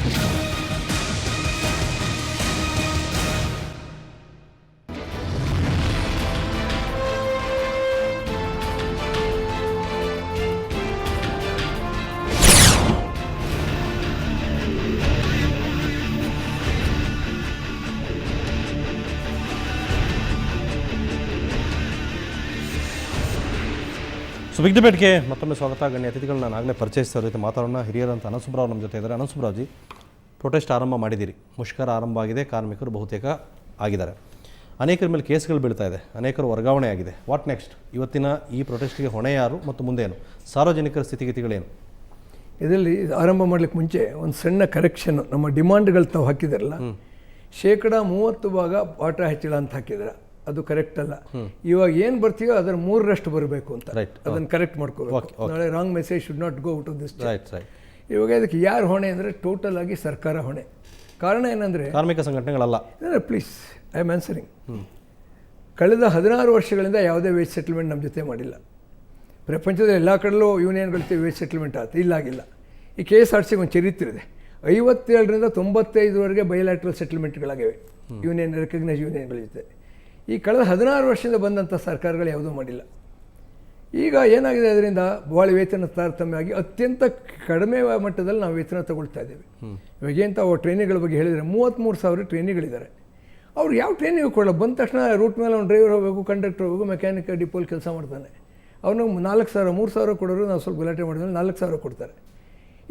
So big ಡಿಬೇಟ್ಗೆ ಮತ್ತೊಮ್ಮೆ ಸ್ವಾಗತ. ಗಣ್ಯ ಅತಿಥಿಗಳನ್ನ ನಾಗಲೇ ಪರಿಚಯಿಸ್ತಾ ಜೊತೆ ಮಾತಾಡೋಣ. ಹಿರಿಯರಂತ ಅನಂತಸುಬ್ರಾವ್ ನಮ್ಮ ಜೊತೆ ಇದ್ದಾರೆ. ಅನಂತಸುಬ್ರಾವ್ಜಿ, ಪ್ರೊಟೆಸ್ಟ್ ಆರಂಭ ಮಾಡಿದ್ದೀರಿ, ಮುಷ್ಕರ ಆರಂಭ ಆಗಿದೆ, ಕಾರ್ಮಿಕರು ಬಹುತೇಕ ಆಗಿದ್ದಾರೆ, ಅನೇಕರ ಮೇಲೆ ಕೇಸ್ಗಳು ಬೀಳ್ತಾ ಇದೆ, ಅನೇಕರು ವರ್ಗಾವಣೆ ಆಗಿದೆ. What next? ಇವತ್ತಿನ ಈ ಪ್ರೊಟೆಸ್ಟ್ಗೆ ಹೊಣೆ ಯಾರು ಮತ್ತು ಮುಂದೇನು? ಸಾರ್ವಜನಿಕರ ಸ್ಥಿತಿಗತಿಗಳೇನು? ಇದರಲ್ಲಿ ಆರಂಭ ಮಾಡಲಿಕ್ಕೆ ಮುಂಚೆ ಒಂದು ಸಣ್ಣ ಕರೆಕ್ಷನ್. ನಮ್ಮ ಡಿಮಾಂಡ್ಗಳು ತಾವು ಹಾಕಿದಾರಲ್ಲ, 30% ಪಾಠ ಹೆಚ್ಚಳ ಅಂತ ಹಾಕಿದ್ರೆ ಅದು ಕರೆಕ್ಟ್ ಅಲ್ಲ. ಇವಾಗ ಏನು ಬರ್ತೀಯೋ ಅದರ 3% ಬರಬೇಕು ಅಂತ, ಅದನ್ನು ಕರೆಕ್ಟ್ ಮಾಡ್ಕೋಬೇಕು. ನಾಳೆ wrong message should not go out of this. ಇವಾಗ ಇದಕ್ಕೆ ಯಾರು ಹೊಣೆ ಅಂದರೆ ಟೋಟಲ್ ಆಗಿ ಸರ್ಕಾರ ಹೊಣೆ. ಕಾರಣ ಏನಂದರೆ ಕಾರ್ಮಿಕ ಸಂಘಟನೆಗಳಲ್ಲ. Please, I am answering. ಕಳೆದ 16 ವರ್ಷಗಳಿಂದ ಯಾವುದೇ ವೇಜ್ ಸೆಟಲ್ಮೆಂಟ್ ನಮ್ಮ ಜೊತೆ ಮಾಡಿಲ್ಲ. ಪ್ರಪಂಚದ ಎಲ್ಲ ಕಡೆಯಲ್ಲೂ ಯೂನಿಯನ್ಗಳ ವೇಜ್ ಸೆಟಲ್ಮೆಂಟ್ ಆಯ್ತು, ಇಲ್ಲಾಗಿಲ್ಲ. ಈ KSRTCಗೆ ಒಂದು ಚರಿತ್ರೆ ಇದೆ. 57ರಿಂದ 95ವರೆಗೆ ಬಯಲಾಟ್ರಲ್ ಸೆಟಲ್ಮೆಂಟ್ಗಳಾಗಿವೆ ಯೂನಿಯನ್, ರೆಕಗ್ನೈಸ್ ಯೂನಿಯನ್ಗಳ ಜೊತೆ. ಈ ಕಳೆದ 16 ವರ್ಷದಿಂದ ಬಂದಂಥ ಸರ್ಕಾರಗಳು ಯಾವುದೂ ಮಾಡಿಲ್ಲ. ಈಗ ಏನಾಗಿದೆ, ಅದರಿಂದ ಭಾಳ ವೇತನ ತಾರತಮ್ಯ ಆಗಿ ಅತ್ಯಂತ ಕಡಿಮೆ ಮಟ್ಟದಲ್ಲಿ ನಾವು ವೇತನ ತಗೊಳ್ತಾ ಇದ್ದೇವೆ. ಇವಾಗ ಏನು ತಾವು ಟ್ರೈನಿಗಳ ಬಗ್ಗೆ ಹೇಳಿದರೆ 33,000 ಟ್ರೈನಿಗಳಿದ್ದಾರೆ. ಅವ್ರು ಯಾವ ಟ್ರೈನಿಗೆ ಕೊಡಲ್ಲ. ಬಂದ ತಕ್ಷಣ ರೂಟ್ ಮೇಲೆ ಅವ್ನು ಡ್ರೈವರ್ ಹೋಗಬೇಕು, ಕಂಡಕ್ಟರ್ ಹೋಗಬೇಕು, ಮೆಕ್ಯಾನಿಕ್ ಡಿಪೋಲ್ ಕೆಲಸ ಮಾಡ್ತಾನೆ. ಅವ್ನಿಗೆ 4,000 3,000 ಕೊಡೋರು ನಾವು ಸ್ವಲ್ಪ ಗಲಾಟೆ ಮಾಡಿದ್ಮೇಲೆ 4,000 ಕೊಡ್ತಾರೆ.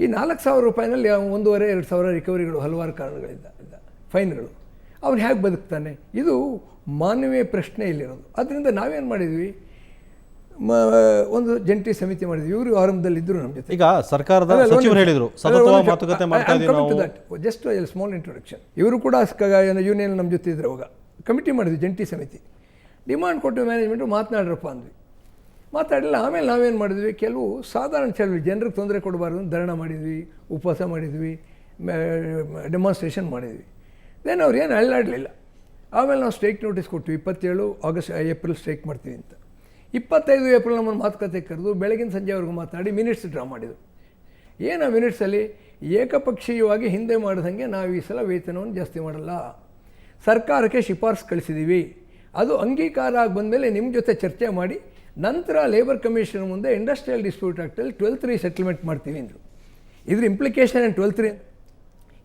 ಈ 4,000 ರೂಪಾಯಿನಲ್ಲಿ 1,500-2,000 ರಿಕವರಿಗಳು ಹಲವಾರು ಕಾರಣಗಳಿಂದ ಫೈನ್ಗಳು. ಅವ್ನು ಹೇಗೆ ಬದುಕ್ತಾನೆ? ಇದು ಮಾನವೀಯ ಪ್ರಶ್ನೆ ಇಲ್ಲಿರೋದು. ಅದರಿಂದ ನಾವೇನು ಮಾಡಿದ್ವಿ, ಒಂದು ಜಂಟಿ ಸಮಿತಿ ಮಾಡಿದ್ವಿ. ಇವರು ಆರಂಭದಲ್ಲಿ ಇದ್ದರು ನಮ್ಮ ಜೊತೆ. ಈಗ ಸರ್ಕಾರದ ಸಚಿವರು ಹೇಳಿದರು ಮಾತುಕತೆ ಮಾಡ್ತಾ ಇದ್ದೀವಿ. Just small introduction. ಇವರು ಕೂಡ ಯೂನಿಯನ್ ನಮ್ಮ ಜೊತೆ ಇದ್ರು. ಅವಾಗ ಕಮಿಟಿ ಮಾಡಿದ್ವಿ, ಜಂಟಿ ಸಮಿತಿ. ಡಿಮಾಂಡ್ ಕೊಟ್ಟು ಮ್ಯಾನೇಜ್ಮೆಂಟು ಮಾತನಾಡ್ರಪ್ಪ ಅಂದ್ವಿ. ಮಾತಾಡಿಲ್ಲ. ಆಮೇಲೆ ನಾವೇನು ಮಾಡಿದ್ವಿ, ಕೆಲವು ಸಾಧಾರಣ ಚಳವಳಿ, ಜನರಿಗೆ ತೊಂದರೆ ಕೊಡಬಾರ್ದು ಅಂತ ಧರಣ ಮಾಡಿದ್ವಿ, ಉಪವಾಸ ಮಾಡಿದ್ವಿ, ಡೆಮಾನ್ಸ್ಟ್ರೇಷನ್ ಮಾಡಿದ್ವಿ. ದೆನ್ ಅವ್ರು ಏನು ಅಳ್ಳಾಡಲಿಲ್ಲ. ಆಮೇಲೆ ನಾವು ಸ್ಟ್ರೈಕ್ ನೋಟಿಸ್ ಕೊಟ್ವಿ, 27 ಏಪ್ರಿಲ್ ಸ್ಟ್ರೈಕ್ ಮಾಡ್ತೀವಿ ಅಂತ. 25 ಏಪ್ರಿಲ್ ನಮ್ಮನ್ನು ಮಾತುಕತೆ ಕರೆದು ಬೆಳಗಿನ ಸಂಜೆವರೆಗೂ ಮಾತಾಡಿ ಮಿನಿಟ್ಸ್ ಡ್ರಾ ಮಾಡಿದರು. ಏನು ಆ ಮಿನಿಟ್ಸಲ್ಲಿ ಏಕಪಕ್ಷೀಯವಾಗಿ ಹಿಂದೆ ಮಾಡಿದಂಗೆ ನಾವು ಈ ಸಲ ವೇತನವನ್ನು ಜಾಸ್ತಿ ಮಾಡಲ್ಲ, ಸರ್ಕಾರಕ್ಕೆ ಶಿಫಾರಸು ಕಳಿಸಿದ್ದೀವಿ, ಅದು ಅಂಗೀಕಾರ ಆಗಿ ಬಂದಮೇಲೆ ನಿಮ್ಮ ಜೊತೆ ಚರ್ಚೆ ಮಾಡಿ ನಂತರ ಲೇಬರ್ ಕಮಿಷನ್ ಮುಂದೆ ಇಂಡಸ್ಟ್ರಿಯಲ್ ಡಿಸ್ಪ್ಯೂಟ್ ಆ್ಯಕ್ಟಲ್ಲಿ 12(3) ಸೆಟಲ್ಮೆಂಟ್ ಮಾಡ್ತೀವಿ ಅಂದರು. ಇದ್ರ ಇಂಪ್ಲಿಕೇಶನ್ 12(3)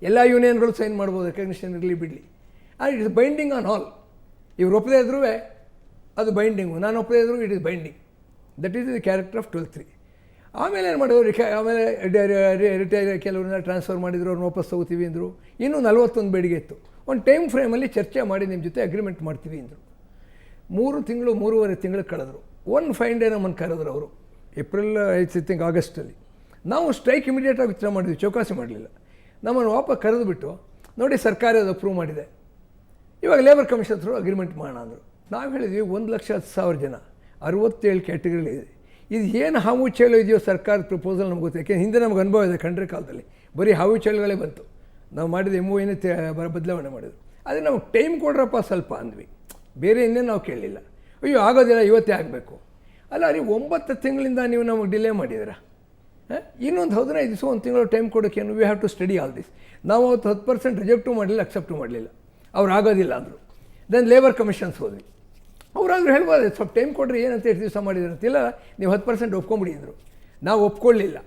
ಎಲ್ಲ ಯೂನಿಯನ್ಗಳು ಸೈನ್ ಮಾಡ್ಬೋದು, ರೆಕಗ್ನಿಷನ್ ಇರಲಿ ಬಿಡಲಿ. And it is binding on all. ಇವ್ರು ಒಪ್ಪದೇ ಇದ್ರೂ ಅದು ಬೈಂಡಿಂಗು, ನಾನು ಒಪ್ಪದೇ ಇದ್ರೂ it is binding. That is the character of 12(3). ಆಮೇಲೆ ಏನು ಮಾಡೋರು, ಆಮೇಲೆ ರಿಟೈರ್ ಕೆಲವ್ರನ್ನ ಟ್ರಾನ್ಸ್ಫರ್ ಮಾಡಿದ್ರು, ಅವ್ರನ್ನ ವಾಪಸ್ ತಗೋತೀವಿ ಅಂದರು. ಇನ್ನೂ 41 ಬೇಡಿಗೆ ಇತ್ತು. ಒಂದು ಟೈಮ್ ಫ್ರೇಮಲ್ಲಿ ಚರ್ಚೆ ಮಾಡಿ ನಿಮ್ಮ ಜೊತೆ ಅಗ್ರಿಮೆಂಟ್ ಮಾಡ್ತೀವಿ ಅಂದರು. 3.5 ತಿಂಗಳು ಕಳೆದ್ರು. ಒಂದು ಫೈನ್ ಡೇ ನಮ್ಮನ್ನು ಕರೆದ್ರು ಅವರು, ಏಪ್ರಿಲ್ ಆಗಸ್ಟಲ್ಲಿ. ನಾವು ಸ್ಟ್ರೈಕ್ ಇಮಿಡಿಯೇಟಾಗಿ ವಿಚಾರ ಮಾಡಿದ್ವಿ, ಚೌಕಾಸಿ ಮಾಡಲಿಲ್ಲ. ನಮ್ಮನ್ನು ವಾಪಸ್ ಕರೆದುಬಿಟ್ಟು, ನೋಡಿ ಸರ್ಕಾರ ಅದು ಅಪ್ರೂವ್ ಮಾಡಿದೆ, ಇವಾಗ ಲೇಬರ್ ಕಮಿಷನ್ ಥ್ರೂ ಅಗ್ರಿಮೆಂಟ್ ಮಾಡೋಣ ಅಂದರು. ನಾವು ಹೇಳಿದ್ವಿ 1,10,000 ಜನ, 67 ಕ್ಯಾಟಗರಿಗಳಿದೆ. ಇದು ಏನು ಹಾವು ಚೇಳು ಇದೆಯೋ ಸರ್ಕಾರದ ಪ್ರಪೋಸಲ್ ನಮ್ಗೆ ಗೊತ್ತು. ಯಾಕೆಂದರೆ ಹಿಂದೆ ನಮ್ಗೆ ಅನುಭವ ಇದೆ, ಕಂಡ್ರೆ ಕಾಲದಲ್ಲಿ ಬರೀ ಹಾವು ಚೇಳುಗಳೇ ಬಂತು. ನಾವು ಮಾಡಿದ MOU ಬದಲಾವಣೆ ಮಾಡಿದ್ರು. ಅದೇ ನಮಗೆ ಟೈಮ್ ಕೊಡ್ರಪ್ಪ ಸ್ವಲ್ಪ ಅಂದ್ವಿ, ಬೇರೆ ಇನ್ನೇನು ನಾವು ಕೇಳಲಿಲ್ಲ. ಅಯ್ಯೋ ಆಗೋದಿಲ್ಲ, ಇವತ್ತೇ ಆಗಬೇಕು. ಅಲ್ಲ ರೀ, 9 ತಿಂಗಳಿಂದ ನೀವು ನಮಗೆ ಡಿಲೇ ಮಾಡಿದ್ದೀರಾ. ಇನ್ನೊಂದು 15 ದಿವಸ 1 ತಿಂಗಳು ಟೈಮ್ ಕೊಡೋಕ್ಕೇನು, we have to study all this. ನಾವು ಅವತ್ತು 10% ರಿಜೆಕ್ಟು ಮಾಡಲಿಲ್ಲ, ಅಕ್ಸೆಪ್ಟು ಮಾಡಲಿಲ್ಲ. ಅವ್ರು ಆಗೋದಿಲ್ಲ ಅಂದರು. ದೆನ್ ಲೇಬರ್ ಕಮಿಷನ್ಸ್ ಹೋದ್ವಿ. ಅವರಾದರೂ ಹೇಳ್ಬೋದು, ಸ್ವಲ್ಪ ಟೈಮ್ ಕೊಡ್ರಿ, ಏನಂತ ಎಷ್ಟು ದಿವಸ ಮಾಡಿದ್ರು ಅಂತಿಲ್ಲ, ನೀವು 10% ಒಪ್ಕೊಂಬಿಡಿ ಅಂದರು. ನಾವು ಒಪ್ಕೊಳ್ಳಿಲ್ಲ.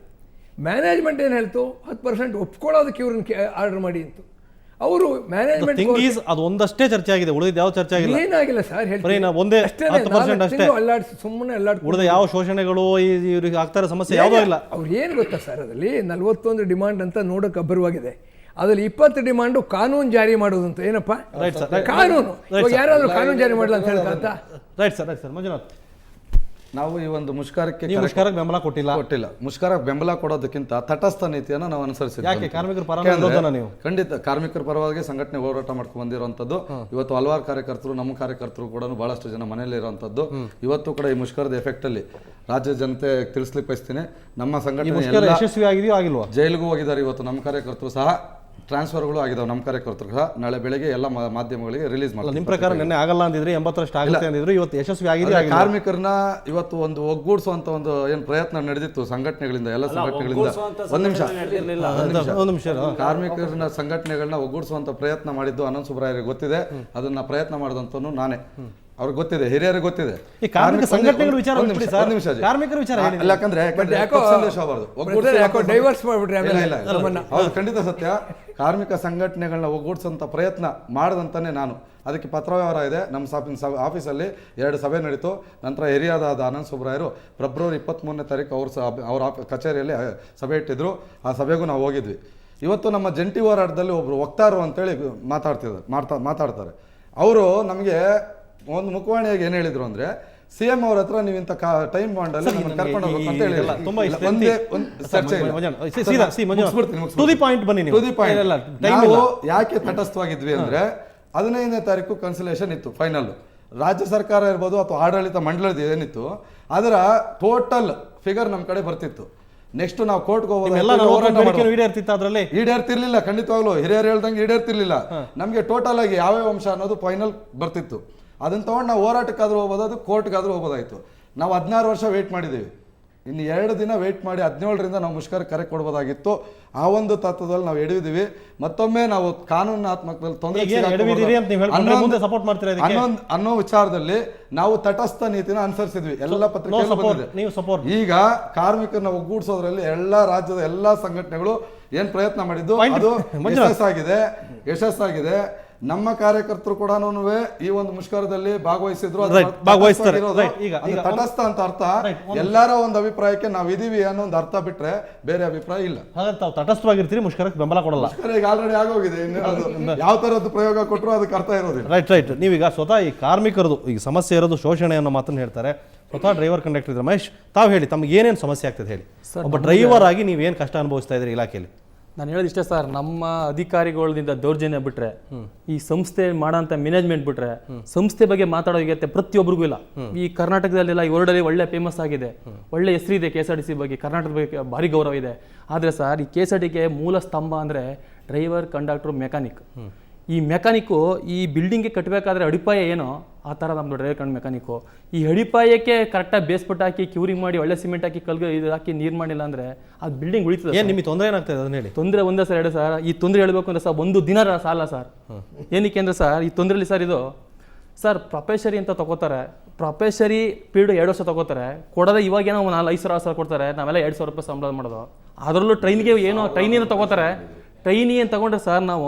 ಮ್ಯಾನೇಜ್ಮೆಂಟ್ ಏನು ಹೇಳ್ತು, 10% ಒಪ್ಕೊಳ್ಳೋದಕ್ಕೆ ಇವ್ರನ್ನ ಆರ್ಡರ್ ಮಾಡಿ ಅಂತು. ಅವರು ಮ್ಯಾನೇಜ್ಮೆಂಟ್ ಅದು ಒಂದಷ್ಟೇ ಚರ್ಚೆ ಆಗಿದೆ, ಉಳಿದ ಯಾವ ಚರ್ಚೆ ಆಗಿಲ್ಲ. ಏನಾಗಿಲ್ಲ ಸರ್, ಹೇಳ್ತೀನಿ, ಸುಮ್ಮನೆ ಉಳಿದ ಯಾವ ಶೋಷಣೆಗಳು ಇವ್ರಿಗೆ ಆಗ್ತಾರೆ ಸಮಸ್ಯೆ ಯಾವುದೂ ಇಲ್ಲ. ಅವ್ರು ಏನು ಗೊತ್ತಾ ಸರ್, ಅದರಲ್ಲಿ 41 ಡಿಮಾಂಡ್ ಅಂತ ನೋಡೋಕೆ ಅಬ್ಬರವಾಗಿದೆ. ಅದರಲ್ಲಿ 20 ಡಿಮಾಂಡು ಕಾನೂನು ಜಾರಿ ಮಾಡೋದು ಅಂತ. ಏನಪ್ಪ ಕಾನೂನು? ಯಾರಾದರೂ ಕಾನೂನು ಜಾರಿ ಮಾಡಲ್ಲ ಅಂತ ಹೇಳ್ಕಂತ. ರೈಟ್ ಸರ್ ಮಂಜುನಾಥ್, ನಾವು ಈ ಒಂದು ಮುಷ್ಕರಕ್ಕೆ ಬೆಂಬಲ ಕೊಟ್ಟಿಲ್ಲ. ಮುಷ್ಕರಕ್ಕೆ ಬೆಂಬಲ ಕೊಡೋದಕ್ಕಿಂತ ತಟಸ್ಥ ನೀತಿಯನ್ನು ನಾವು ಅನುಸರಿಸಿದ್ವಿ. ಯಾಕೆ? ಕಾರ್ಮಿಕರ ಪರವಾಗಿ ನೀವು ಖಂಡಿತ ಕಾರ್ಮಿಕರ ಪರವಾಗಿ ಸಂಘಟನೆ ಹೋರಾಟ ಮಾಡ್ಕೊಂಡು ಬಂದಿರುವಂಥದ್ದು. ಇವತ್ತು ಹಲವಾರು ಕಾರ್ಯಕರ್ತರು, ನಮ್ಮ ಕಾರ್ಯಕರ್ತರು ಕೂಡ ಬಹಳಷ್ಟು ಜನ ಮನೆಯಲ್ಲಿ ಇರುವಂಥದ್ದು. ಇವತ್ತು ಕೂಡ ಈ ಮುಷ್ಕರದ ಎಫೆಕ್ಟ್ ಅಲ್ಲಿ ರಾಜ್ಯ ಜನತೆ ತಿಳಿಸ್ಲಿಕ್ಕೆ ಬಯಸ್ತೀನಿ. ನಮ್ಮ ಸಂಘಟನೆ ಯಶಸ್ವಿ ಆಗಿದೆಯೋ ಆಗಿಲ್ವಾ? ಜೈಲಿಗೂ ಹೋಗಿದ್ದಾರೆ ಇವತ್ತು ನಮ್ಮ ಕಾರ್ಯಕರ್ತರು ಸಹ. ಟ್ರಾನ್ಸ್ಫರ್ಗಳು ಆಗಿದಾವೆ ನಮ್ಮ ಕಾರ್ಯಕರ್ತರಿಗೆ. ನಾಳೆ ಬೆಳಗ್ಗೆ ಎಲ್ಲ ಮಾಧ್ಯಮಗಳಿಗೆ ರಿಲೀಸ್ ಮಾಡ್ತಾರೆ. ನಿಮ್ಮ ಪ್ರಕಾರ ನೆನ್ನೆ ಆಗಲ್ಲ ಅಂದಿದ್ರೆ 80ರಷ್ಟು ಆಗುತ್ತೆ ಅಂದಿದ್ರು, ಇವತ್ತು ಯಶಸ್ವಿ ಆಗಿದೆ. ಕಾರ್ಮಿಕರನ್ನ ಇವತ್ತು ಒಂದು ಒಗ್ಗೂಡಿಸುವಂತ ಒಂದು ಏನು ಪ್ರಯತ್ನ ನಡೆದಿತ್ತು ಸಂಘಟನೆಗಳಿಂದ, ಎಲ್ಲ ಸಂಘಟನೆಗಳಿಂದ. ಒಂದು ನಿಮಿಷ ಕಾರ್ಮಿಕರನ್ನ ಸಂಘಟನೆಗಳನ್ನ ಒಗ್ಗೂಡಿಸುವಂತ ಪ್ರಯತ್ನ ಮಾಡಿದ್ದು ಅನಂತ ಸುಬ್ರಾಯರಿಗೆ ಗೊತ್ತಿದೆ. ಅದನ್ನ ಪ್ರಯತ್ನ ಮಾಡಿದಂತನು ನಾನೇ, ಅವ್ರಿಗೆ ಗೊತ್ತಿದೆ, ಹಿರಿಯರಿಗೆ ಗೊತ್ತಿದೆ. ಕಾರ್ಮಿಕ ಸಂಘಟನೆಗಳ ವಿಚಾರ ಕಾರ್ಮಿಕರ ವಿಚಾರ ಯಾಕಂದ್ರೆ ಸಂದೇಶ ಡೈವರ್ಸ್ ಮಾಡ್ಬಿಟ್ರೆ ಹೌದು, ಖಂಡಿತ ಸತ್ಯ. ಕಾರ್ಮಿಕ ಸಂಘಟನೆಗಳನ್ನ ಒಗ್ಗೂಡಿಸುವಂತ ಪ್ರಯತ್ನ ಮಾಡದಂತಾನೆ ನಾನು. ಅದಕ್ಕೆ ಪತ್ರವ್ಯವಹಾರ ಇದೆ ನಮ್ಮ ಆಫೀಸಲ್ಲಿ. 2 ಸಭೆ ನಡೀತು. ನಂತರ ಹಿರಿಯಾದ ಅನಂತ ಸುಬ್ರಾಯರು ಫೆಬ್ರವರಿ 23ನೇ ತಾರೀಕು ಅವ್ರ ಕಚೇರಿಯಲ್ಲಿ ಸಭೆ ಇಟ್ಟಿದ್ರು. ಆ ಸಭೆಗೂ ನಾವು ಹೋಗಿದ್ವಿ. ಇವತ್ತು ನಮ್ಮ ಜಂಟಿ ಹೋರಾಟದಲ್ಲಿ ಒಬ್ರು ವಕ್ತಾರರು ಅಂತೇಳಿ ಮಾತಾಡ್ತಾರೆ. ಅವರು ನಮಗೆ ಒಂದು ಮುಖವಾಣಿಯಾಗಿ ಏನು ಹೇಳಿದ್ರು ಅಂದ್ರೆ, CM ಅವ್ರ ಹತ್ರ ನೀವು ಇಂಥ ಟೈಮ್ ಬಾಂಡಲ್ಲಿ ನಮ್ಮನ್ನು ಕರ್ಕೊಂಡು ಹೋಗ್ಬೇಕು ಅಂತ ಹೇಳಿಲ್ಲ. ನಾವು ಯಾಕೆ ತಟಸ್ಥವಾಗಿದ್ವಿ ಅಂದ್ರೆ 15ನೇ ತಾರೀಕು ಕನ್ಸಲೇಷನ್ ಇತ್ತು ಫೈನಲ್. ರಾಜ್ಯ ಸರ್ಕಾರ ಇರ್ಬೋದು ಅಥವಾ ಆಡಳಿತ ಮಂಡಳದ ಏನಿತ್ತು ಅದರ ಟೋಟಲ್ ಫಿಗರ್ ನಮ್ಮ ಕಡೆ ಬರ್ತಿತ್ತು. ನೆಕ್ಸ್ಟ್ ನಾವು ಕೋರ್ಟ್ಗೆ ಈಡೇರ್ತಿರ್ಲಿಲ್ಲ. ಖಂಡಿತವಾಗ್ಲು ಹಿರಿಯರು ಹೇಳ್ದಂಗೆ ಈಡೇರ್ತಿರ್ಲಿಲ್ಲ. ನಮಗೆ ಟೋಟಲ್ ಆಗಿ ಯಾವ್ಯಾವ ಅಂಶ ಅನ್ನೋದು ಫೈನಲ್ ಬರ್ತಿತ್ತು. ಅದನ್ನ ತಗೊಂಡು ನಾವು ಹೋರಾಟಕ್ಕಾದ್ರೂ ಹೋಗ್ಬೋದು, ಅದು ಕೋರ್ಟ್ಗಾದ್ರೂ ಹೋಗ್ಬೋದಾಯ್ತು. ನಾವು 16 ವರ್ಷ ವೇಟ್ ಮಾಡಿದ್ದೀವಿ. ಇನ್ನು 2 ದಿನ ವೇಟ್ ಮಾಡಿ 17ರಿಂದ ನಾವು ಮುಷ್ಕರ ಕರೆ ಕೊಡ್ಬೋದಾಗಿತ್ತು. ಆ ಒಂದು ತತ್ವದಲ್ಲಿ ನಾವು ಎಡವಿದ್ದೀವಿ. ಮತ್ತೊಮ್ಮೆ ನಾವು ಕಾನೂನಾತ್ಮಕದಲ್ಲಿ ತೊಂದರೆ ಅನ್ನೋ ವಿಚಾರದಲ್ಲಿ ನಾವು ತಟಸ್ಥ ನೀತಿನ ಅನುಸರಿಸಿದ್ವಿ. ಎಲ್ಲ ಪತ್ರಿಕೆ ಈಗ ಕಾರ್ಮಿಕರನ್ನ ಒಗ್ಗೂಡಿಸೋದ್ರಲ್ಲಿ ಎಲ್ಲ ರಾಜ್ಯದ ಎಲ್ಲಾ ಸಂಘಟನೆಗಳು ಏನ್ ಪ್ರಯತ್ನ ಮಾಡಿದ್ದು ಅದು ಯಶಸ್ಸಾಗಿದೆ. ನಮ್ಮ ಕಾರ್ಯಕರ್ತರು ಕೂಡ ಈ ಒಂದು ಮುಷ್ಕರದಲ್ಲಿ ಭಾಗವಹಿಸಿದ್ರು. ತಟಸ್ಥ ಅಂತ ಅರ್ಥ ಎಲ್ಲರ ಒಂದು ಅಭಿಪ್ರಾಯಕ್ಕೆ ನಾವು ಇದೀವಿ ಅನ್ನೋ ಒಂದು ಅರ್ಥ ಬಿಟ್ರೆ ಬೇರೆ ಅಭಿಪ್ರಾಯ ಇಲ್ಲ. ತಾವು ತಟಸ್ಥವಾಗಿರ್ತೀರಿ, ಮುಷ್ಕರಕ್ಕೆ ಬೆಂಬಲ ಕೊಡಲ್ಲ. ಈಗ ಆಲ್ರೆಡಿ ಆಗೋಗಿದೆ. ಯಾವ ತರದ್ದು ಪ್ರಯೋಗ ಕೊಟ್ಟರು ಅದಕ್ಕೆ ಅರ್ಥ ಇರೋದಿಲ್ಲ. ರೈಟ್. ನೀವೀಗ ಸ್ವತಃ ಈ ಕಾರ್ಮಿಕರದು ಈಗ ಸಮಸ್ಯೆ ಇರೋದು ಶೋಷಣೆ ಅನ್ನೋ ಮಾತನ್ನು ಹೇಳ್ತಾರೆ. ಸ್ವತಃ ಡ್ರೈವರ್ ಕಂಡಕ್ಟರ್ ಇದ್ರೆ ಮಹೇಶ್, ತಾವು ಹೇಳಿ ತಮ್ಗೆ ಏನೇನು ಸಮಸ್ಯೆ ಆಗ್ತದೆ ಹೇಳಿ. ಒಬ್ಬ ಡ್ರೈವರ್ ಆಗಿ ನೀವೇನು ಕಷ್ಟ ಅನುಭವಿಸ್ತಾ ಇದ್ರಿ ಇಲಾಖೆಯಲ್ಲಿ? ನಾನು ಹೇಳೋದಿಷ್ಟೇ ಸರ್, ನಮ್ಮ ಅಧಿಕಾರಿಗಳಿಂದ ದೌರ್ಜನ್ಯ ಬಿಟ್ರೆ, ಈ ಸಂಸ್ಥೆ ಮಾಡೋಂಥ ಮ್ಯಾನೇಜ್ಮೆಂಟ್ ಬಿಟ್ರೆ, ಸಂಸ್ಥೆ ಬಗ್ಗೆ ಮಾತಾಡೋ ಯೋಗ್ಯತೆ ಪ್ರತಿಯೊಬ್ಬರಿಗೂ ಇಲ್ಲ. ಈ ಕರ್ನಾಟಕದಲ್ಲೆಲ್ಲ ಈ ವರ್ಲ್ಡಲ್ಲಿ ಒಳ್ಳೆ ಫೇಮಸ್ ಆಗಿದೆ, ಒಳ್ಳೆ ಹೆಸರಿದೆ KSRTC ಬಗ್ಗೆ, ಕರ್ನಾಟಕದ ಬಗ್ಗೆ ಭಾರಿ ಗೌರವ ಇದೆ. ಆದರೆ ಸರ್, ಈ KSRTC ಮೂಲ ಸ್ತಂಭ ಅಂದರೆ ಡ್ರೈವರ್, ಕಂಡಕ್ಟ್ರು, ಮೆಕ್ಯಾನಿಕ್. ಈ ಮೆಕ್ಯಾನಿಕ್ಕು ಈ ಬಿಲ್ಡಿಂಗ್ಗೆ ಕಟ್ಟಬೇಕಾದ್ರೆ ಅಡಿಪಾಯ ಏನೋ ಆ ಥರ ನಮ್ಮದು ಡ್ರೈವರ್ ಕಂಡು ಮೆಕ್ಯಾನಿಕ್ಕು. ಈ ಅಡಿಪಾಯಕ್ಕೆ ಕರೆಕ್ಟಾಗಿ ಬೇಸ್ಬಿಟ್ಟು ಹಾಕಿ ಕ್ಯೂರಿಂಗ್ ಮಾಡಿ ಒಳ್ಳೆ ಸಿಮೆಂಟ್ ಹಾಕಿ ಇದು ಹಾಕಿ ನೀರು ಮಾಡಿಲ್ಲ ಅಂದರೆ ಅದು ಬಿಲ್ಡಿಂಗ್ ಉಳಿತದೆ. ಏನು ನಿಮಗೆ ತೊಂದರೆ ಏನಾಗ್ತದೆ ಅದನ್ನ ಹೇಳಿ. ತೊಂದರೆ ಒಂದೇ ಸರ್, 2 ಸರ್. ಈ ತೊಂದರೆ ಹೇಳಬೇಕು ಅಂದರೆ ಸರ್, 1 ದಿನ ಸಾಲ ಸರ್. ಏನಕ್ಕೆ ಅಂದರೆ ಸರ್, ಈ ತೊಂದರೆಯಲ್ಲಿ ಸರ್ ಇದು ಸರ್ ಪ್ರೊಫೆಷರಿ ಅಂತ ತಗೋತಾರೆ. ಪ್ರೊಫೆಷರಿ ಪೀರಿಯಡ್ 2 ವರ್ಷ ತಗೋತಾರೆ. ಕೊಡೋದೇ ಇವಾಗೇನೋ 5,000 ಕೊಡ್ತಾರೆ. ನಾವೆಲ್ಲ 2,000 ರೂಪಾಯಿ ಸಂಬಳ ಮಾಡೋದು. ಅದರಲ್ಲೂ ಟ್ರೈನಿಗೆ ಏನೋ ಟ್ರೈನಿಂದ ತಗೋತಾರೆ. ಟ್ರೈನಿ ಏನು ತಗೊಂಡ್ರೆ ಸರ್, ನಾವು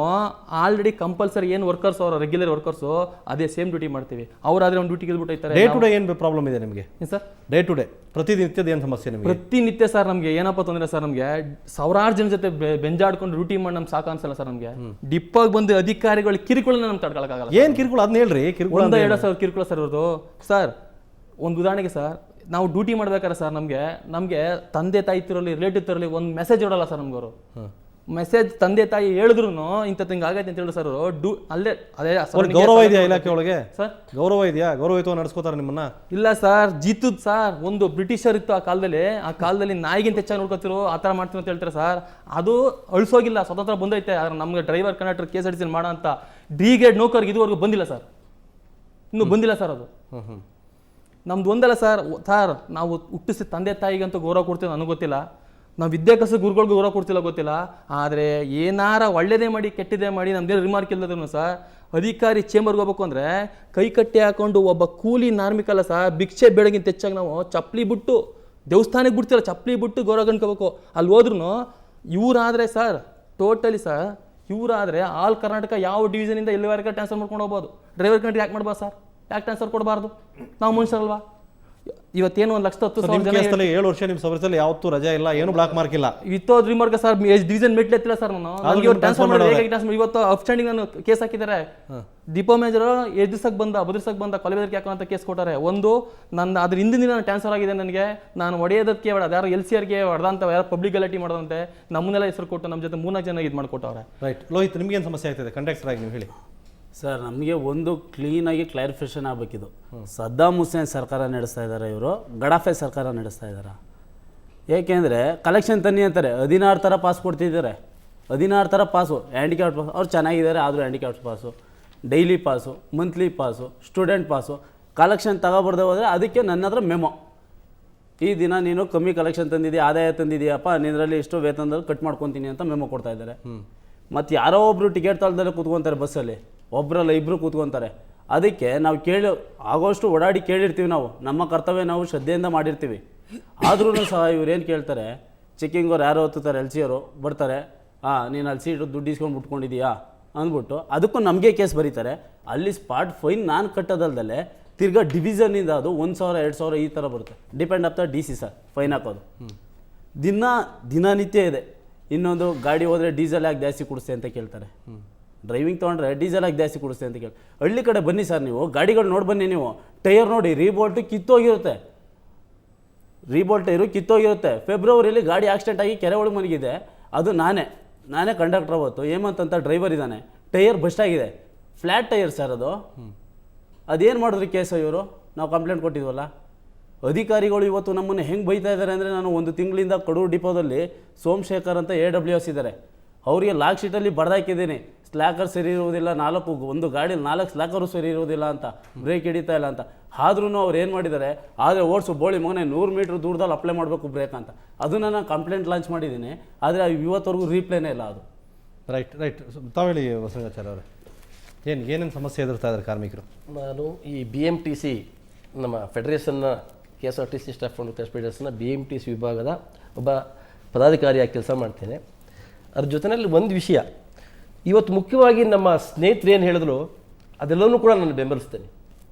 ಆಲ್ರೆಡಿ ಕಂಪಲ್ಸರಿ ಏನು ವರ್ಕರ್ಸ್ ಅವರು ರೆಗ್ಯುಲರ್ ವರ್ಕರ್ಸು ಅದೇ ಸೇಮ್ ಡ್ಯೂಟಿ ಮಾಡ್ತೀವಿ. ಅವರಾದ್ರೆ ಒಂದು ಡ್ಯೂಟಿಗೆ ಬಿಟ್ಟಿರ್ತಾರೆ. ಡೇ ಟು ಡೇ ಏನು ಪ್ರಾಬ್ಲಮ್ ಇದೆ ನಿಮಗೆ ಸರ್? ಡೇ ಟು ಡೇ ಪ್ರತಿನಿತ್ಯದ ಏನು ಸಮಸ್ಯೆ ನಿಮಗೆ? ಪ್ರತಿನಿತ್ಯ ಸರ್ ನಮಗೆ ಏನಪ್ಪ ತೊಂದರೆ ಸರ್, ನಮಗೆ 1000 ಜನ ಜೊತೆ ಬೆಂಜಾಡ್ಕೊಂಡು ಡ್ಯೂಟಿ ಮಾಡಿ ನಮ್ಗೆ ಸಾಕು ಅನ್ಸಲ್ಲ ಸರ್. ನಮಗೆ ಡಿಪ್ಪಾಗಿ ಬಂದು ಅಧಿಕಾರಿಗಳು ಕಿರುಕುಳನ್ನ ನಮ್ಗೆ ತಡ್ಕೊಳಕ್ಕಾಗಲ್ಲ. ಏನು ಕಿರುಕುಳ ಅದನ್ನ ಹೇಳ್ರಿ. ಕಿರುಕುಳ 1-2 ಕಿರುಕುಳ ಸರ್ ಇರೋದು ಸರ್. ಒಂದು ಉದಾಹರಣೆಗೆ ಸರ್, ನಾವು ಡ್ಯೂಟಿ ಮಾಡ್ಬೇಕಾದ್ರೆ ಸರ್ ನಮಗೆ ತಂದೆ ತಾಯಿ ತಿರಲಿ ರಿಲೇಟಿವ್ ತಿರಲಿ ಒಂದು ಮೆಸೇಜ್ ಇಡಲ್ಲ ಸರ್ ನಮ್ಗೆ. ಅವರು ಮೆಸೇಜ್ ತಂದೆ ತಾಯಿ ಹೇಳಿದ್ರು ಇಂಥ ಹಿಂಗೆ ಆಗೈತೆ ಅಂತ ಹೇಳಿ ಸರ್, ಅಲ್ಲೇ ಅದೇ ಗೌರವ ಇದೆಯಾ ಇಲಾಖೆ ಒಳಗೆ ಸರ್? ಗೌರವ ಇದೆಯಾ? ಗೌರವಯುತವಾಗಿ ನಡೆಸ್ಕೋತಾರೆ ನಿಮ್ಮನ್ನ? ಇಲ್ಲ ಸರ್, ಜೀತದ್ ಸರ್. ಒಂದು ಬ್ರಿಟಿಷರ್ ಇತ್ತು ಆ ಕಾಲದಲ್ಲಿ ನಾಯಿಗಿಂತ ಹೆಚ್ಚಾಗಿ ನೋಡ್ಕೊತಿರೋ ಆ ಥರ ಮಾಡ್ತೀವಿ ಅಂತ ಹೇಳ್ತಾರೆ ಸರ್. ಅದು ಅಳಿಸೋಗಿಲ್ಲ, ಸ್ವತಂತ್ರ ಬಂದೈತೆ. ಆದ್ರೆ ನಮ್ಗೆ ಡ್ರೈವರ್ ಕಂಡಕ್ಟರ್ KSRTC ಮಾಡೋ ಅಂತ ಡಿ-ಗ್ರೇಡ್ ನೌಕರಿಗೆ ಇದುವರೆಗೂ ಬಂದಿಲ್ಲ ಸರ್. ಇನ್ನೂ ಬಂದಿಲ್ಲ ಸರ್. ಅದು ನಮ್ದು ಒಂದಲ್ಲ ಸರ್. ನಾವು ಹುಟ್ಟಿಸಿ ತಂದೆ ತಾಯಿಗಂತೂ ಗೌರವ ಕೊಡ್ತೀವಿ ನನಗೆ ಗೊತ್ತಿಲ್ಲ. ನಾವು ವಿದ್ಯಾಭ್ಯಾಸ ಗುರುಗಳಿಗೂ ಗೌರವ ಕೊಡ್ತಿಲ್ಲ ಗೊತ್ತಿಲ್ಲ. ಆದರೆ ಏನಾರ ಒಳ್ಳೇದೇ ಮಾಡಿ ಕೆಟ್ಟದೇ ಮಾಡಿ ನಮ್ದೇನು ರಿಮಾರ್ಕ್ ಇಲ್ಲದ್ರೂ ಸರ್, ಅಧಿಕಾರಿ ಚೇಂಬರ್ಗೆ ಹೋಗ್ಬೇಕು ಅಂದರೆ ಕೈ ಕಟ್ಟಿ ಹಾಕೊಂಡು ಒಬ್ಬ ಕೂಲಿ ನಾರ್ಮಿಕಲ್ಲ ಸರ್, ಭಿಕ್ಷೆ ಬೇಡಗಿಂತ ಹೆಚ್ಚಾಗಿ ನಾವು ಚಪ್ಪಲಿ ಬಿಟ್ಟು ದೇವಸ್ಥಾನಕ್ಕೆ ಬಿಡ್ತಿಲ್ಲ, ಚಪ್ಪಲಿ ಬಿಟ್ಟು ಗೌರವ ಗಂಡ್ಕೋಬೇಕು. ಅಲ್ಲಿ ಹೋದ್ರೂ ಇವರಾದರೆ ಸರ್, ಟೋಟಲಿ ಸರ್, ಇವರಾದರೆ ಆಲ್ ಕರ್ನಾಟಕ ಯಾವ ಡಿವಿಷನಿಂದ ಎಲ್ಲಿವರೆಗೆ ಟ್ರಾನ್ಸ್ಫರ್ ಮಾಡ್ಕೊಂಡು ಹೋಗ್ಬೋದು. ಡ್ರೈವರ್ ಕಂಟ್ರಿ ಯಾಕೆ ಮಾಡ್ಬಾರ್ದು ಸರ್? ಯಾಕೆ ಟ್ರಾನ್ಸ್ಫರ್ ಕೊಡಬಾರ್ದು? ನಾವು ಮನುಷ್ಯರಲ್ವಾ? ಇವತ್ತೇನು 1,10,000 ಜನ 7 ವರ್ಷ ನಿಮ್ಮ ಸರ್ವಿಸಲ್ಲಿ ಯಾವತ್ತೂ ರಜೆ ಇಲ್ಲ, ಏನು ಬ್ಲಾಕ್ ಮಾರ್ಕ್ ಇಲ್ಲ. ವಿತೌಟ್ ರಿಮಾರ್ಕ್ ಸರ್, ಡಿವಿಷನ್ ಮೆಟ್ಲ್ ಎತ್ತಿಲ್ಲ ಸರ್ ನಾನು. ಟ್ರಾನ್ಸ್ಫರ್ ಮಾಡಿ ಇವತ್ತು ಅಪ್ಸ್ಟ್ಯಾಂಡಿಂಗ್ ನಾನು ಕೇಸ್ ಹಾಕಿದ್ದಾರೆ. ಡಿಪೋ ಮ್ಯಾನೇಜರ್ ಬದರ್ಸಕ್ಕೆ ಬಂದ ಕೊಲೆಬೆದರಿಕೆ ಹಾಕೋ ಅಂತ ಕೇಸ್ ಕೊಟ್ಟಾರೆ. ಒಂದು ನನ್ನ ಅದ್ರ ಹಿಂದಿನ ದಿನ ಟ್ರಾನ್ಸ್ಫರ್ ಆಗಿದೆ. ನನಗೆ ನಾನು ಹೊಡೆಯೋದಕ್ಕೆ ಯಾರು LCRಗೆ ಹೊಡೆದಂತ ಯಾರು ಪಬ್ಲಿಕ್ ಗಲಾಟೆ ಮಾಡೋದಂತೆ ನಮ್ಮನ್ನೆಲ್ಲ ಹೆಸರು ಕೊಟ್ಟು ನಮ್ಮ ಜೊತೆ 3-4 ಜನ ಇದು ಮಾಡ್ಕೊಟ್ಟವ್ರೆ. ರೈಟ್. ಲೋಹಿತ್, ನಿಮ್ಗೇನು ಸಮಸ್ಯೆ ಆಗ್ತದೆ ಕಂಡಕ್ಟರ್ ಆಗಿ ನೀವು ಹೇಳಿ. ಸರ್, ನಮಗೆ ಒಂದು ಕ್ಲೀನಾಗಿ ಕ್ಲಾರಿಫಿಕೇಷನ್ ಆಗಬೇಕಿದು. ಸದ್ದಾಮ್ ಹುಸೇನ್ ಸರ್ಕಾರ ನಡೆಸ್ತಾ ಇದ್ದಾರೆ, ಇವರು ಗಡಾಫೆ ಸರ್ಕಾರ ನಡೆಸ್ತಾ ಇದ್ದಾರೆ. ಏಕೆಂದರೆ ಕಲೆಕ್ಷನ್ ತನ್ನಿ ಅಂತಾರೆ, 16 ಥರ ಪಾಸ್ ಕೊಡ್ತಿದ್ದಾರೆ. 16 ಥರ ಪಾಸು, ಹ್ಯಾಂಡಿಕ್ಯಾಪ್ಟ್ ಪಾಸ್, ಅವ್ರು ಚೆನ್ನಾಗಿದ್ದಾರೆ ಆದರೂ handicapped pass, daily pass, monthly pass, student pass, collection ತಗೊಬರ್ದೆ ಹೋದರೆ ಅದಕ್ಕೆ ನನ್ನ ಹತ್ರ ಮೆಮೊ, ಈ ದಿನ ನೀನು ಕಮ್ಮಿ ಕಲೆಕ್ಷನ್ ತಂದಿದ್ದೀಯ, ಆದಾಯ ತಂದಿದ್ದೀಯಪ್ಪ, ನಿನ್ನಲ್ಲಿ ಇಷ್ಟು ವೇತನದಲ್ಲಿ ಕಟ್ ಮಾಡ್ಕೊತೀನಿ ಅಂತ ಮೆಮೊ ಕೊಡ್ತಾ ಇದ್ದಾರೆ. ಮತ್ತು ಯಾರೋ ಒಬ್ಬರು ಟಿಕೆಟ್ ತಗೊಳ್ದಲ್ಲೇ ಕೂತ್ಕೊತಾರೆ ಬಸ್ಸಲ್ಲಿ, ಒಬ್ಬರಲ್ಲ ಇಬ್ಬರು ಕೂತ್ಕೊತಾರೆ. ಅದಕ್ಕೆ ನಾವು ಆಗೋಷ್ಟು ಓಡಾಡಿ ಕೇಳಿರ್ತೀವಿ, ನಾವು ನಮ್ಮ ಕರ್ತವ್ಯ ನಾವು ಶ್ರದ್ಧೆಯಿಂದ ಮಾಡಿರ್ತೀವಿ. ಆದ್ರೂ ಸಹ ಇವ್ರೇನು ಕೇಳ್ತಾರೆ, ಚೆಕ್ಕಿಂಗವ್ರು ಯಾರೋ ಹೊತ್ತುತ್ತಾರೆ, ಎಲ್ ಸಿ ಅವರು ಬರ್ತಾರೆ, ನೀನು ಅಲ್ಲಿ ಸೀಟು ದುಡ್ಡು ಇಸ್ಕೊಂಡು ಬಿಟ್ಕೊಂಡಿದ್ದೀಯಾ ಅಂದ್ಬಿಟ್ಟು ಅದಕ್ಕೂ ನಮಗೆ ಕೇಸ್ ಬರೀತಾರೆ. ಅಲ್ಲಿ ಸ್ಪಾಟ್ ಫೈನ್ ನಾನು ಕಟ್ಟೋದಲ್ದಲ್ಲೇ ತಿರ್ಗಾ ಡಿವಿಷನಿಂದ ಅದು 1,000 2,000 ಈ ಥರ ಬರುತ್ತೆ, depend of the DC sir fine ಹಾಕೋದು. ದಿನನಿತ್ಯ ಇದೆ. ಇನ್ನೊಂದು ಗಾಡಿ ಹೋದರೆ ಡೀಸೆಲ್ ಯಾಕೆ ಜಾಸ್ತಿ ಕೊಡಿಸ್ತೆ ಅಂತ ಕೇಳ್ತಾರೆ. ಡ್ರೈವಿಂಗ್ ತೊಗೊಂಡ್ರೆ ಡೀಸೆಲ್ ಯಾಕೆ ಜಾಸ್ತಿ ಕೊಡಿಸ್ತೆ ಅಂತ ಕೇಳಿ. ಹಳ್ಳಿ ಕಡೆ ಬನ್ನಿ ಸರ್, ನೀವು ಗಾಡಿಗಳು ನೋಡಿ ಬನ್ನಿ, ನೀವು ಟೈರ್ ನೋಡಿ, ರೀಬೋಲ್ಟು ಕಿತ್ತೋಗಿರುತ್ತೆ, ರೀಬೋಲ್ಟ್ ಟೈರು ಕಿತ್ತೋಗಿರುತ್ತೆ. ಫೆಬ್ರವರಿಯಲ್ಲಿ ಗಾಡಿ ಆಕ್ಸಿಡೆಂಟ್ ಆಗಿ ಕೆರೆ ಒಳಗೆ ಮಲಗಿದೆ, ಅದು ನಾನೇ ಕಂಡಕ್ಟರ್ ಅವತ್ತು, ಹೇಮಂತ್ ಅಂತ ಡ್ರೈವರ್ ಇದ್ದಾನೆ, ಟೈರ್ ಬಸ್ಟ್ ಆಗಿದೆ, ಫ್ಲ್ಯಾಟ್ ಟೈರ್ ಸರ್ ಅದು. ಅದೇನು ಮಾಡಿದ್ರಿ ಕೇಸು ಇವರು, ನಾವು ಕಂಪ್ಲೇಂಟ್ ಕೊಟ್ಟಿದ್ವಲ್ಲ. ಅಧಿಕಾರಿಗಳು ಇವತ್ತು ನಮ್ಮನ್ನು ಹೆಂಗೆ ಬೈತಾ ಇದ್ದಾರೆ ಅಂದರೆ, ನಾನು 1 ತಿಂಗಳಿಂದ ಕಡೂರು ಡಿಪೋದಲ್ಲಿ ಸೋಮಶೇಖರ್ ಅಂತ AWS ಇದ್ದಾರೆ, ಅವರಿಗೆ ಲಾಕ್ ಶೀಟಲ್ಲಿ ಬರೆದಾಕಿದ್ದೀನಿ, ಸ್ಲ್ಯಾಕರ್ ಸರಿ ಇರುವುದಿಲ್ಲ, ಒಂದು ಗಾಡೀಲಿ 4 ಸ್ಲ್ಯಾಕರು ಸರಿ ಇರುವುದಿಲ್ಲ ಅಂತ, ಬ್ರೇಕ್ ಹಿಡಿತಾ ಇಲ್ಲ ಅಂತ. ಆದ್ರೂ ಅವ್ರು ಏನು ಮಾಡಿದ್ದಾರೆ, ಆದರೆ ಓಡಿಸು ಬೋಳಿ ಮಗನೇ 100 ಮೀಟ್ರ್ ದೂರದಲ್ಲಿ ಅಪ್ಲೈ ಮಾಡಬೇಕು ಬ್ರೇಕ್ ಅಂತ. ಅದನ್ನು ನಾನು ಕಂಪ್ಲೇಂಟ್ ಲಾಂಚ್ ಮಾಡಿದ್ದೀನಿ, ಆದರೆ ಇವತ್ತವರೆಗೂ ರೀಪ್ಲೇನೇ ಇಲ್ಲ ಅದು. ರೈಟ್ ತಾವು ಹೇಳಿ ಬಸವರಾಜಾಚಾರ್ಯ ಅವರೇ, ಏನೇನು ಸಮಸ್ಯೆ ಎದುರ್ತಾ ಇದ್ದಾರೆ ಕಾರ್ಮಿಕರು? ನಾನು ಈ BMTC ನಮ್ಮ ಫೆಡರೇಷನ್ನ KSRTC ಸ್ಟಾಫ್ ಫೆಡರೇಷನ್ನ BMTC ವಿಭಾಗದ ಒಬ್ಬ ಪದಾಧಿಕಾರಿಯಾಗಿ ಕೆಲಸ ಮಾಡ್ತೇನೆ. ಅದ್ರ ಜೊತೆಯಲ್ಲಿ ಒಂದು ವಿಷಯ, ಇವತ್ತು ಮುಖ್ಯವಾಗಿ ನಮ್ಮ ಸ್ನೇಹಿತರು ಏನು ಹೇಳಿದ್ರು ಅದೆಲ್ಲವೂ ಕೂಡ ನಾನು ಬೆಂಬಲಿಸ್ತೇನೆ.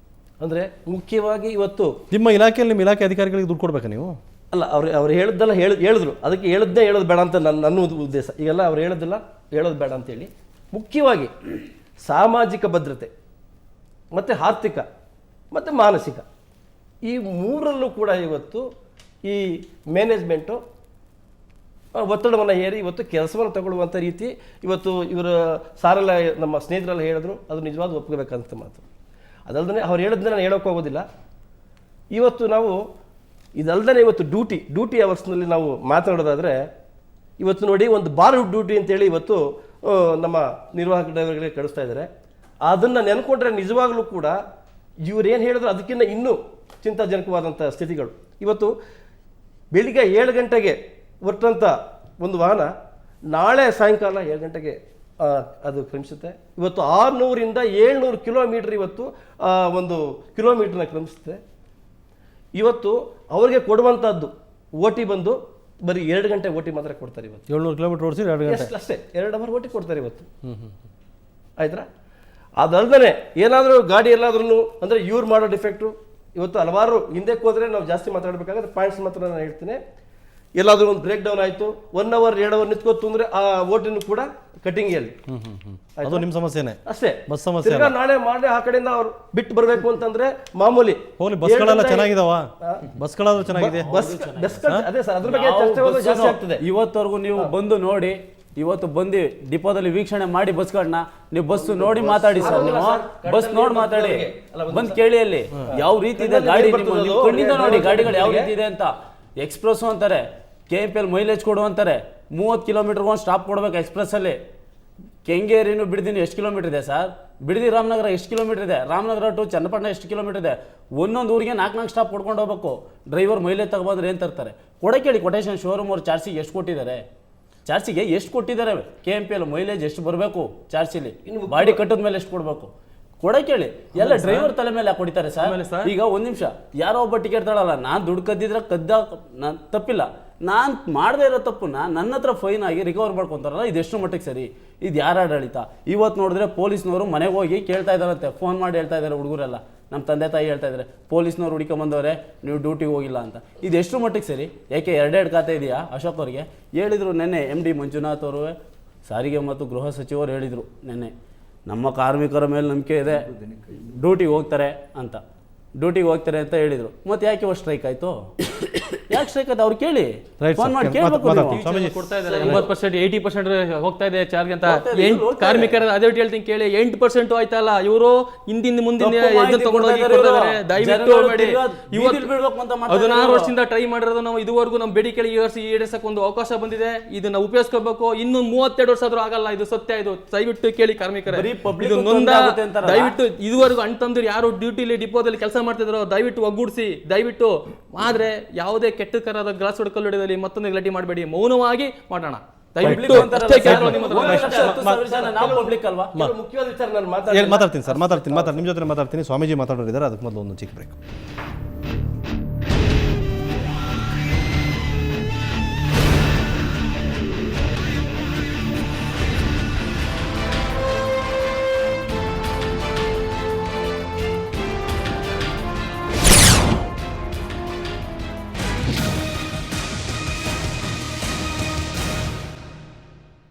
ಅಂದರೆ ಮುಖ್ಯವಾಗಿ ಇವತ್ತು ನಿಮ್ಮ ಇಲಾಖೆಯಲ್ಲಿ ನಿಮ್ಮ ಇಲಾಖೆ ಅಧಿಕಾರಿಗಳಿಗೆ ದುಡ್ಡು ಕೊಡ್ಬೇಕಾ ನೀವು? ಅಲ್ಲ, ಅವ್ರು ಹೇಳಿದ್ದೆಲ್ಲ ಹೇಳಿದ್ರು, ಅದಕ್ಕೆ ಹೇಳೋದು ಬೇಡ ಅಂತ ನನ್ನ ಉದ್ದೇಶ. ಈಗೆಲ್ಲ ಅವ್ರು ಹೇಳೋದು ಬೇಡ ಅಂತೇಳಿ, ಮುಖ್ಯವಾಗಿ ಸಾಮಾಜಿಕ ಭದ್ರತೆ ಮತ್ತು ಆರ್ಥಿಕ ಮತ್ತು ಮಾನಸಿಕ ಈ ಮೂರಲ್ಲೂ ಕೂಡ ಇವತ್ತು ಈ ಮ್ಯಾನೇಜ್ಮೆಂಟು ಒತ್ತಡವನ್ನು ಹೇರಿ ಇವತ್ತು ಕೆಲಸವನ್ನು ತಗೊಳ್ಳುವಂಥ ರೀತಿ ಇವತ್ತು ಇವರ ಸಾರೆಲ್ಲ ನಮ್ಮ ಸ್ನೇಹಿತರೆಲ್ಲ ಹೇಳಿದ್ರು, ಅದು ನಿಜವಾದ ಒಪ್ಕೋಬೇಕಂತ ಮಾತು. ಅದಲ್ಲದೆ ಅವ್ರು ಹೇಳಿದ್ರೆ ನಾನು ಹೇಳೋಕೆ ಹೋಗೋದಿಲ್ಲ. ಇವತ್ತು ನಾವು ಇದಲ್ಲದೆ ಇವತ್ತು ಡ್ಯೂಟಿ ಅವರ್ಸ್ನಲ್ಲಿ ನಾವು ಮಾತನಾಡೋದಾದರೆ, ಇವತ್ತು ನೋಡಿ ಒಂದು ಬಾರ್ ಡ್ಯೂಟಿ ಅಂತೇಳಿ ಇವತ್ತು ನಮ್ಮ ನಿರ್ವಾಹಕ ಡ್ರೈವರ್ಗಳಿಗೆ ಕಳಿಸ್ತಾ ಇದ್ದಾರೆ. ಅದನ್ನು ನೆನ್ಕೊಂಡ್ರೆ ನಿಜವಾಗ್ಲೂ ಕೂಡ ಇವರೇನು ಹೇಳಿದ್ರು ಅದಕ್ಕಿಂತ ಇನ್ನೂ ಚಿಂತಾಜನಕವಾದಂಥ ಸ್ಥಿತಿಗಳು. ಇವತ್ತು ಬೆಳಿಗ್ಗೆ 7 ಗಂಟೆಗೆ ಹೊರಟಂಥ ಒಂದು ವಾಹನ ನಾಳೆ ಸಾಯಂಕಾಲ 7 ಗಂಟೆಗೆ ಅದು ಕ್ರಮಿಸುತ್ತೆ. ಇವತ್ತು 600ರಿಂದ 700 ಕಿಲೋಮೀಟ್ರ್ ಇವತ್ತು ಒಂದು ಕಿಲೋಮೀಟ್ರನ್ನ ಕ್ರಮಿಸುತ್ತೆ. ಇವತ್ತು ಅವ್ರಿಗೆ ಕೊಡುವಂಥದ್ದು OT ಬಂದು ಬರೀ 2 ಗಂಟೆ OT ಮಾತ್ರ ಕೊಡ್ತಾರೆ. ಇವತ್ತು 700 ಕಿಲೋಮೀಟ್ರ್ ಓಡಿಸಿ 2 ಗಂಟೆ ಅಷ್ಟೇ, 2 ಅವರ್ OT ಕೊಡ್ತಾರೆ ಇವತ್ತು. ಆಯ್ತಾ? ಅದಲ್ಲದೆ ಏನಾದರೂ ಗಾಡಿ ಎಲ್ಲಾದ್ರೂ ಅಂದರೆ ಇವ್ರು ಮಾಡೋ ಡಿಫೆಕ್ಟು ಇವತ್ತು ಹಲವಾರು ಹಿಂದಕ್ಕೆ ಹೋದರೆ ನಾವು ಜಾಸ್ತಿ ಮಾತಾಡಬೇಕಾದ್ರೆ ಪಾಯಿಂಟ್ಸ್ ಮಾತ್ರ ನಾನು ಹೇಳ್ತೀನಿ. ಎಲ್ಲಾದರೂ ಒಂದು ಬ್ರೇಕ್ ಡೌನ್ ಆಯಿತು, 1 ಅವರ್ 2 ಅವರ್ ನಿಂತ್ಕೋತು ಅಂದರೆ ಆ ಓಟಿನೂ ಕೂಡ ಕಟಿಂಗಲ್ಲಿ. ಅದು ನಿಮ್ಮ ಸಮಸ್ಯೆನೇ ಅಷ್ಟೇ, ಬಸ್ ಸಮಸ್ಯೆ. ನಾಳೆ ಮಾಡಿ ಆ ಕಡೆಯಿಂದ ಅವ್ರು ಬಿಟ್ಟು ಬರಬೇಕು ಅಂತಂದ್ರೆ ಮಾಮೂಲಿ ಹೋಗ್ಲಿ, ಬಸ್ಗಳೆಲ್ಲ ಚೆನ್ನಾಗಿದಾವ, ಬಸ್ಗಳಾದ್ರೂ ಚೆನ್ನಾಗಿದೆ. ಅದೇ ಸರ್, ಅದ್ರ ಬಗ್ಗೆ ಚರ್ಚೆ ಜಾಸ್ತಿ ಆಗ್ತದೆ. ಇವತ್ತವರೆಗೂ ನೀವು ಬಂದು ನೋಡಿ, ಇವತ್ತು ಬಂದು ಡಿಪೋದಲ್ಲಿ ವೀಕ್ಷಣೆ ಮಾಡಿ ಬಸ್ಗಳನ್ನ ನೀವು ಬಸ್ ನೋಡಿ ಮಾತಾಡಿ ಸರ್, ನೀವು ಬಸ್ ನೋಡಿ ಮಾತಾಡಿ, ಬಂದು ಕೇಳಿ ಅಲ್ಲಿ ಯಾವ ರೀತಿ ಇದೆ ಗಾಡಿ, ನಿಮ್ಮ ಕಣ್ಣಿಂದ ನೋಡಿ ಗಾಡಿಗಳು ಯಾವ ರೀತಿ ಇದೆ ಅಂತ. ಎಕ್ಸ್ಪ್ರೆಸ್ ಅಂತಾರೆ, KMPL ಮೈಲೇಜ್ ಕೊಡು ಅಂತಾರೆ, 30 ಕಿಲೋಮೀಟರ್ಗೆ ಒಂದು ಸ್ಟಾಪ್ ಕೊಡ್ಬೇಕು ಎಕ್ಸ್ಪ್ರೆಸ್ಸಲ್ಲಿ. ಕೆಂಗೇರಿನೂ ಬಿಡ್ದಿನಿ ಎಷ್ಟು ಕಿಲೋಮೀಟರ್ ಇದೆ ಸರ್, ಬಿಡದಿ ರಾಮನಗರ ಎಷ್ಟು ಕಿಲೋಮೀಟರ್ ಇದೆ, ರಾಮನಗರ ಟು ಚನ್ನಪಟ್ಟಣ ಎಷ್ಟು ಕಿಲೋಮೀಟರ್ ಇದೆ, ಒಂದೊಂದು ಊರಿಗೆ 4 ಸ್ಟಾಪ್ ಕೊಡ್ಕೊಂಡು ಹೋಗ್ಬೇಕು. ಡ್ರೈವರ್ ಮೈಲೇಜ್ ತಗೊಬಂದ್ರೆ ಏನು ತರ್ತಾರೆ? ಕೊಡಕೇಳಿ ಕೊಟೇಶನ್ ಶೋರೂಮ್ ಅವ್ರು ಚಾರ್ಜಿಗೆ ಎಷ್ಟು ಕೊಟ್ಟಿದ್ದಾರೆ, ಚಾರ್ಜಿಗೆ ಎಷ್ಟು ಕೊಟ್ಟಿದ್ದಾರೆ, KMPL ಮೈಲೇಜ್ ಎಷ್ಟು ಬರಬೇಕು ಚಾರ್ಜಿಲಿ, ಬಾಡಿ ಕಟ್ಟದ ಮೇಲೆ ಎಷ್ಟು ಕೊಡಬೇಕು ಕೊಡಕೇಳಿ. ಎಲ್ಲ ಡ್ರೈವರ್ ತಲೆ ಮೇಲೆ ಕೊಡ್ತಾರೆ ಸರ್. ಈಗ 1 ನಿಮಿಷ, ಯಾರೋ ಒಬ್ಬ ಟಿಕೆಟ್ ತಗೊಳ್ಳಲ್ಲ, ನಾನು ದುಡ್ಡು ಕದ್ದಿದ್ರೆ ನಾನು ತಪ್ಪಿಲ್ಲ, ನಾನು ಮಾಡದೇ ಇರೋ ತಪ್ಪನ್ನ ನನ್ನ ಹತ್ರ ಫೈನ್ ಆಗಿ ರಿಕವರ್ ಮಾಡ್ಕೊತಾರಲ್ಲ, ಇದೆಷ್ಟು ಮಟ್ಟಿಗೆ ಸರಿ? ಇದು ಯಾರ ಆಡಳಿತ? ಇವತ್ತು ನೋಡಿದ್ರೆ ಪೊಲೀಸ್ನವರು ಮನೆಗೆ ಹೋಗಿ ಕೇಳ್ತಾ ಇದ್ದಾರಂತೆ, ಫೋನ್ ಮಾಡಿ ಹೇಳ್ತಾ ಇದ್ದಾರೆ ಹುಡುಗರೆಲ್ಲ, ನಮ್ಮ ತಂದೆ ತಾಯಿ ಹೇಳ್ತಾ ಇದ್ದಾರೆ, ಪೊಲೀಸ್ನವ್ರು ಹುಡುಕೊಂಬಂದವ್ರೆ ನೀವು ಡ್ಯೂಟಿಗೆ ಹೋಗಿಲ್ಲ ಅಂತ. ಇದೆಷ್ಟು ಮಟ್ಟಿಗೆ ಸರಿ? ಯಾಕೆ 2 ಖಾತೆ ಇದೆಯಾ ಅಶೋಕ್ ಅವ್ರಿಗೆ? ಹೇಳಿದರು ನೆನ್ನೆ MD ಮಂಜುನಾಥ್ ಅವರು, ಸಾರಿಗೆ ಮತ್ತು ಗೃಹ ಸಚಿವರು ಹೇಳಿದರು ನೆನ್ನೆ, ನಮ್ಮ ಕಾರ್ಮಿಕರ ಮೇಲೆ ನಂಬಿಕೆ ಇದೆ, ಡ್ಯೂಟಿಗೆ ಹೋಗ್ತಾರೆ ಅಂತ. ಡ್ಯೂಟಿಗೆ ಹೋಗ್ತಾರೆ ಅಂತ ಹೇಳಿದ್ರು. ಮತ್ತೆ ಯಾಕೆ ಇವಾಗ ಸ್ಟ್ರೈಕ್ ಆಯ್ತು? ಯಾಕೆ ಸ್ಟ್ರೈಕ್ ಆಯ್ತು ಅವ್ರು ಕೇಳಿ, Right, ಫೋನ್ sir. ಮಾಡಿ ಕೇಳಬೇಕು. ಮಾತಾಡ್ತೀನಿ. ಸ್ವಾಮೀಜಿ ಕೊಡ್ತಾ ಇದ್ದಾರೆ 80%, 80% ಹೋಗ್ತಾ ಇದೆ ಚಾರ್ಜ್ ಅಂತ. ಹೋಗ್ತಾ ಇದೆ, ಎಂಟು ಹೋಗ್ತಾ ಕಾರ್ಮಿಕರ ಅದೇ ಹೇಳ್ತೀನಿ ಕೇಳಿ, 8% ಆಯ್ತಲ್ಲ ಇವರು ಹಿಂದಿನ ಮುಂದಿನ ತಪ್ಪು ಮಾಹಿತಿ ಇದನ್ನ ತಗೊಂಡೋಗಿ ಕೊಡ್ತಾ ಇದ್ದಾರೆ ಕೊಡ್ತಾ ಇದ್ದಾರೆ. ಇವರು. ದಯವಿಟ್ಟು ಜನಗಳು ಮಾಡಿ. ತಿರ್ಗಾ ಇವತ್ತು ಬೀದಿಲ್ ಬೀಳ್ಬೇಕು ಅಂತ ಮಾಡ್ತಾ 16 ಇದ್ದಾರೆ ವರ್ಷದಿಂದ ಟ್ರೈ ಮಾಡಿರೋದು ನಾವು ಇದುವರೆಗೂ ನಮ್ಮ ಬೇಡಿಕೆ ಈಡೇರಿಸಕ್ಕೆ ಒಂದು ಅವಕಾಶ ಬಂದಿದೆ. ಇದನ್ನ ಉಪಯೋಗಿಸ್ಕೋಬೇಕು. ಇನ್ನು 32 ವರ್ಷ ಆದ್ರೂ ಆಗಲ್ಲ, ಇದು ಸತ್ಯ. ಇದು ದಯವಿಟ್ಟು ಕೇಳಿ ಕಾರ್ಮಿಕರೇ, ಬರೀ public ಇದು ತೊಂದ್ರೆ ನೊಂದ. ಆಗುತ್ತೆ ಅಂತಾರಲ್ಲ. ದಯವಿಟ್ಟು ಇದುವರೆಗೂ ಅಣ್ತಂದ್ರು ಯಾರು ಡ್ಯೂಟಿಲಿ ಡಿಪೋದಲ್ಲಿ ಕೆಲಸ ಮಾಡ್ತಿದ್ರು ದಯವಿಟ್ಟು ಒಗ್ಗೂಡಿಸಿ, ದಯವಿಟ್ಟು. ಆದ್ರೆ ಯಾವುದೇ ಕೆಟ್ಟ ಕರಾದ ಗ್ಲಾಸ್ ಹೊಡ್ಕಲ್ಲು ಹೊಡೆದಲ್ಲಿ ಮತ್ತೊಂದು ಗಲಾಟೆ ಮಾಡಬೇಡಿ, ಮೌನವಾಗಿ ಮಾಡೋಣ ದಯವಿಟ್ಟು. ಅಷ್ಟೇ ಕೇಳ್ಕೊಳ್ಳಿ ನಿಮ್ಮ ಹತ್ರ. ನಾವು ಪಬ್ಲಿಕ್ ಅಲ್ವಾ? ಕೆಲವು ಮುಖ್ಯವಾದ ವಿಚಾರ ನಾನು ಮಾತಾಡ್ತೀನಿ ಸರ್, ಮಾತಾಡ್ತೀನಿ. ನಿಮ್ಮ ಜೊತೆ ಮಾತಾಡ್ತೀನಿ. ಸ್ವಾಮೀಜಿ ಮಾತಾಡೋರಿದ್ದಾರೆ, ಅದಕ್ಕೆ ಮೊದಲು ಒಂದು ಚಿಕ್ಕ ಬ್ರೇಕ್.